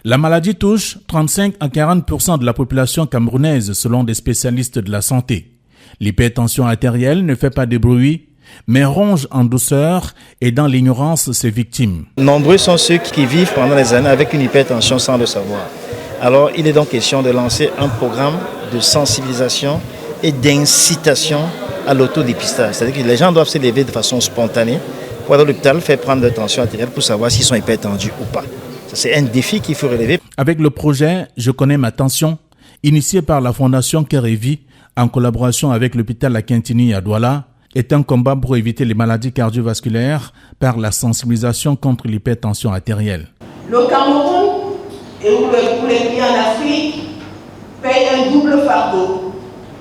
La maladie touche 35 à 40% de la population camerounaise selon des spécialistes de la santé. L'hypertension artérielle ne fait pas de bruit, mais ronge en douceur et dans l'ignorance ses victimes. Nombreux sont ceux qui vivent pendant des années avec une hypertension sans le savoir. Alors il est donc question de lancer un programme de sensibilisation et d'incitation à l'autodépistage. C'est-à-dire que les gens doivent se lever de façon spontanée pour aller à l'hôpital faire prendre leur tension artérielle pour savoir s'ils sont hypertendus ou pas. C'est un défi qu'il faut relever. Avec le projet « Je connais ma tension », initié par la Fondation Cœur et Vie, en collaboration avec l'hôpital La Quintini à Douala, est un combat pour éviter les maladies cardiovasculaires par la sensibilisation contre l'hypertension artérielle. Le Cameroun et tous les pays en Afrique payent un double fardeau.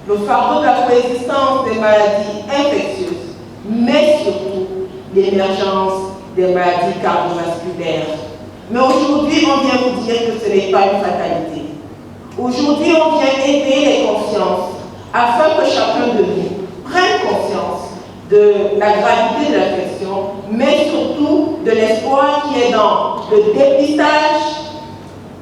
Le fardeau de la coexistence des maladies infectieuses, mais surtout l'émergence des maladies cardiovasculaires. Mais aujourd'hui, on vient vous dire que ce n'est pas une fatalité. Aujourd'hui, on vient éveiller les consciences afin que chacun de nous prenne conscience de la gravité de l'infection, mais surtout de l'espoir qui est dans le dépistage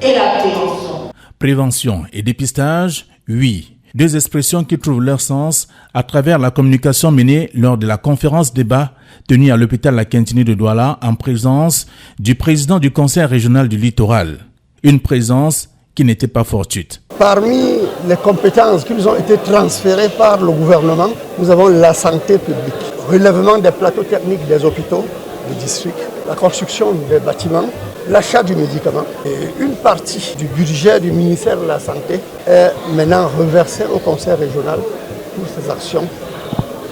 et la prévention. Prévention et dépistage, oui. Deux expressions qui trouvent leur sens à travers la communication menée lors de la conférence débat tenue à l'hôpital La Quintini de Douala en présence du président du conseil régional du littoral. Une présence qui n'était pas fortuite. Parmi les compétences qui nous ont été transférées par le gouvernement, nous avons la santé publique, relèvement des plateaux techniques des hôpitaux, du district, la construction des bâtiments, l'achat du médicament. Et une partie du budget du ministère de la Santé est maintenant reversée au conseil régional pour ces actions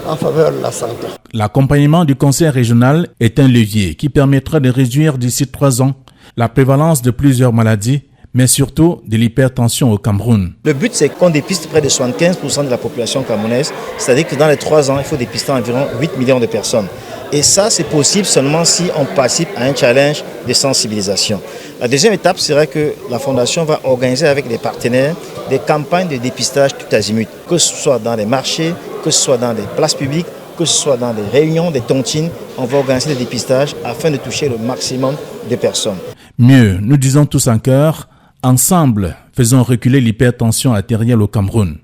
en faveur de la santé. L'accompagnement du conseil régional est un levier qui permettra de réduire d'ici 3 ans la prévalence de plusieurs maladies, mais surtout de l'hypertension au Cameroun. Le but, c'est qu'on dépiste près de 75% de la population camerounaise, c'est-à-dire que dans les 3 ans, il faut dépister environ 8 millions de personnes. Et ça, c'est possible seulement si on participe à un challenge de sensibilisation. La deuxième étape serait que la Fondation va organiser avec des partenaires des campagnes de dépistage tout azimut, que ce soit dans les marchés, que ce soit dans les places publiques, que ce soit dans des réunions, des tontines. On va organiser des dépistages afin de toucher le maximum de personnes. Mieux, nous disons tous en chœur, ensemble, faisons reculer l'hypertension artérielle au Cameroun.